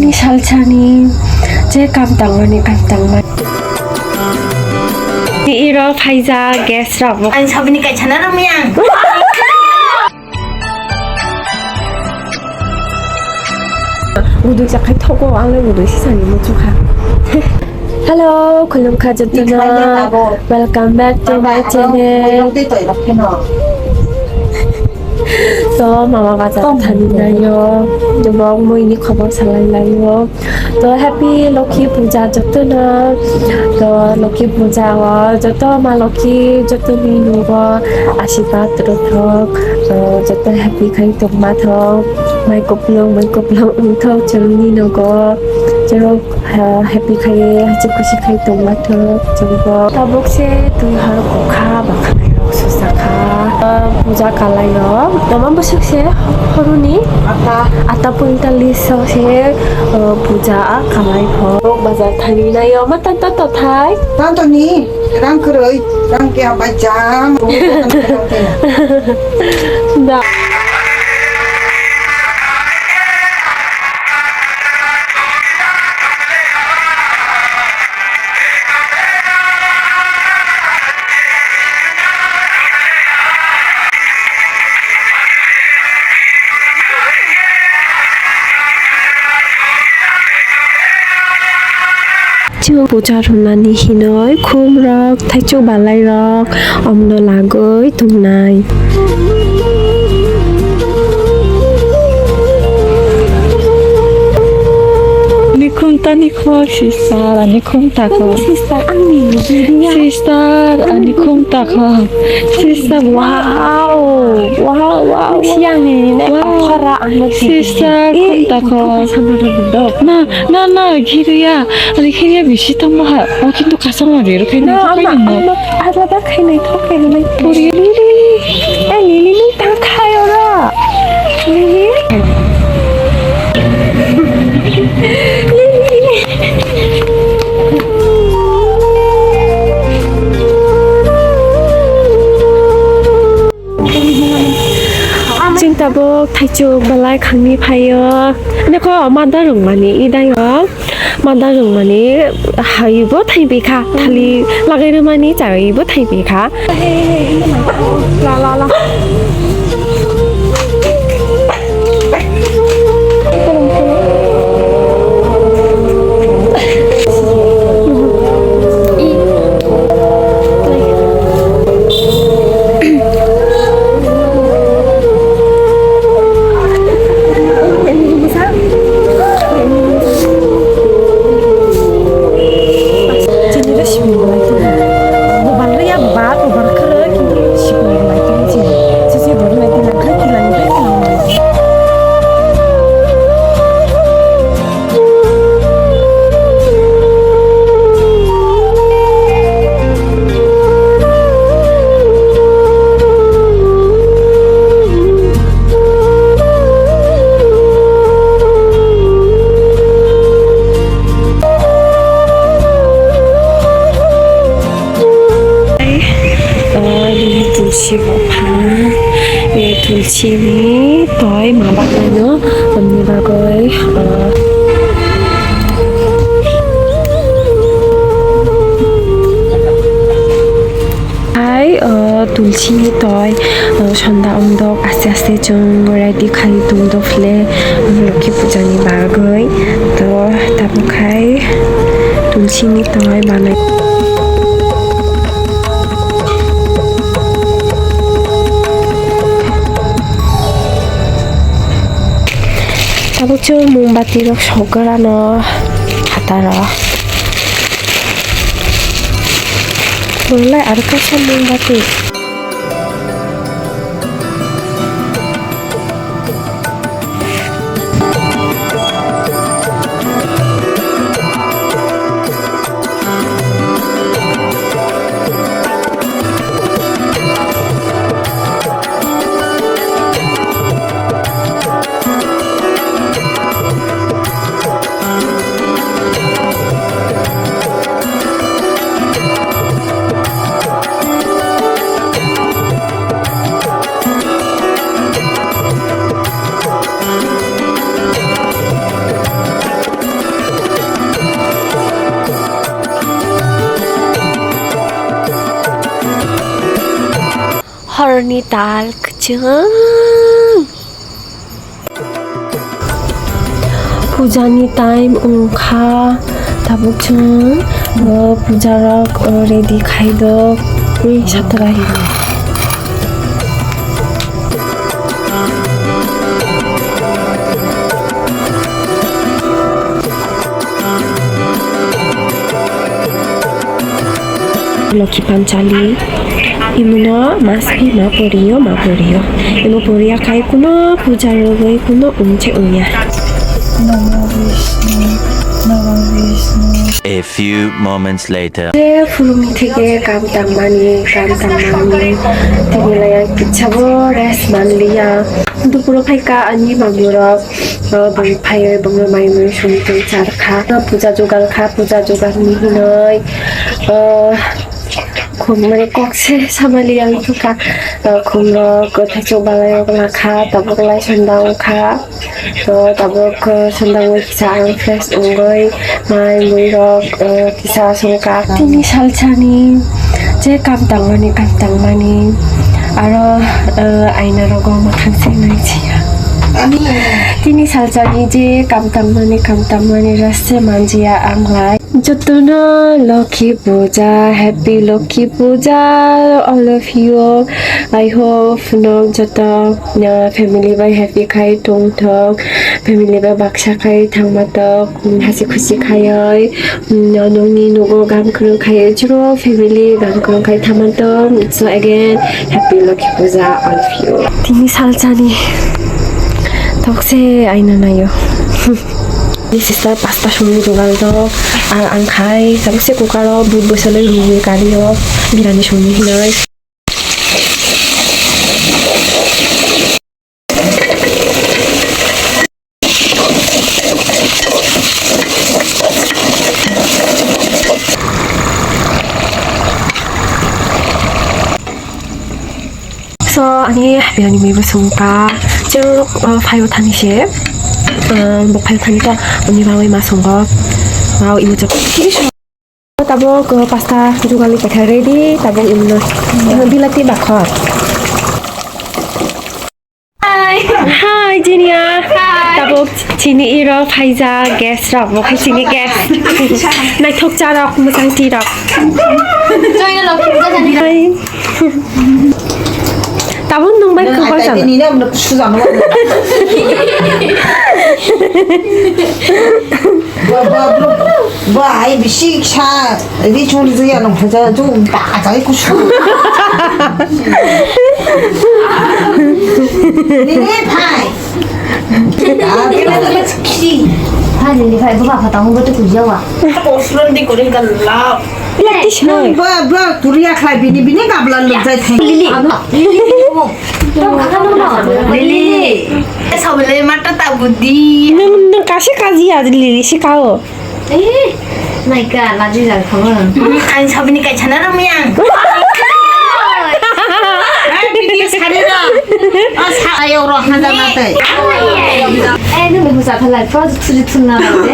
ni salchani je kam tangmani ni iro phaija gas rabo anh sao bên cạnh chana đâu miang 우두 자kai 타고 왕래 우두 시선이 뭐 좋아. Hello, 굴름 가족들아. Welcome back to my channel. तो मामा का जाता थानी लायो जो बाग मोइनी खबर सलाई लायो तो हैप्पी लकी पूजा जतो न तो लकी पूजा वा जतो मा लकी जतो मीनु वा आशीर्वाद रथक तो जतो हैप्पी खाइ तो मा थो माइ कोपलों उठो चलनी न गो जरो हैप्पी खाइ हजे खुशी खाइ तो मा थो जरो तबक से तु हर कोखा बाखानाय सुसाखा पूजा कालायो नमन बोसोरसे हरुनि आटा पुंतालिससे पूजा कालायखौ बाजार थांनायाव मा तान्ता तथाय तान्तानि रां खोरै रां क्या बाजाम दा 지금 보자 존나니 희너이 쿰럭 타이쪽 발라이럭 엄너 라고이 동나이 Nikunta nikho sister nikunta ko 시스터 안미 미리야 sister nikunta ko sister 와우 시양이 내 아파라 안무 sister kunta ko 나 기르야 아니 기르야 미시탕 뭐 어딘도 가상하지 이렇게 있는 거 있는 아라다 카이나이 토케나이 우리 리리 리리니 다 타요라 리리 진짜복 타이쪽 발라이 강미 파요 내가 만다롱마니 이다요 만다롱마니 하이보 타이비카 달리 라게르마니 자이보 타이비카 라라라 돌치니 또이 마박나요 언니라고이 돌치니 또이 선다 엉덕 아스아스 좀 레디 칼리 동도 플레 로키 부자니 마고이 또 타보카이 돌치니 또이 마네 아버지 몽바티로 쇼그라너 하다라 원래 아르카샤 몽바티 부자니 딸 그쵸? 부자니 टाइम उनखा 다복천 부자락 레디 가이드 우리 샤트라이 Loki pancali imuno maspi maporio imu poria kai kuno pujaro gai kuno umche uya A few moments later. Fulumi থেকে কামতাম মানি তেনিলায়া কিচ্ছাবো রেস মানলিয়া দুপুরো ফাইকা আনি মামুরক বং ফাইয়ে বং মাইমুই শুনতে চারখা পূজা জোগাল নিহিনয় মানে কক্সে সামালি আমি থুকা খুমরক থাইচো বালায়ক লাখা তাবকলাই সন্দাং খা তো তাবক সন্দাং কিসা আং ফ্রেশ উঙ্গই মাই মুইরক কিসা সংকা তিনি সালছানি যে কামতাং মানি আরো আইনা রগ মাখানসে নাইছিয়া তিনি সালছানি যে কামতাং মানি রাস্তে মানজিয়া আংলাই যতনা লক্ষ্মী পূজা হ্যাপি লক্ষ্মী পূজা all of you I hope knock যত ফ্যামিলি বাই হ্যাপি খাই টং থক ফ্যামিলি বাই বাক্সা খাই থাংমাতক হাসি খুশি খাই নংনি নগো গান 크릉 খাই 주로 ফ্যামিলি গান 크릉 খাই থামাতক so again happy Lakshmi Puja all of you তিনি সালছানি 덕세 아이나나요 sister pasta sumi jogaldo ar angkai samse kukaro bud bosale ruwe kario birani sumi hinai so ani birani mi basungka jeruk fayo tanishe 목파요 타니까 언니 방에 마송거 와우 이모저 তাবো পাস্তা যোগালি পাঠাই রেডি তাবো ইমনো বিলাতি বাখর হাই জিনিয়া তাবো চিনি ইরো ফাইজা গ্যাস রক বখাই চিনি গ্যাস নাই ঠক চা রক মোজাং টি রক 저희는 럭키 부자 자니까 তাবো নংবাই কবার জানো 니네 뭐 수잖아. 뭐 아이 미식샤 리초리즈야 너 보자 좀 빠져 있고 싶어. 니네 파이. 아 그래도 키. 파진이 파이 부가 파다 홍보도 구지와 বিলাতি শয় 뭐 둘이야 클라이 비니 가블란 럭자이 태. 릴리 또 가가는 거 릴리 সবলে মাটা তা বুদ্ধি 너 কাশি কাজি আজ লিলি শিখাও 에 마이까 나중에 잘 가면 আইন সবনি কাই ছানা রমিয়া 비니 사리라. 아 사요로 하자 나대. 애는 왜 부자 달라 프로젝트를 투나는데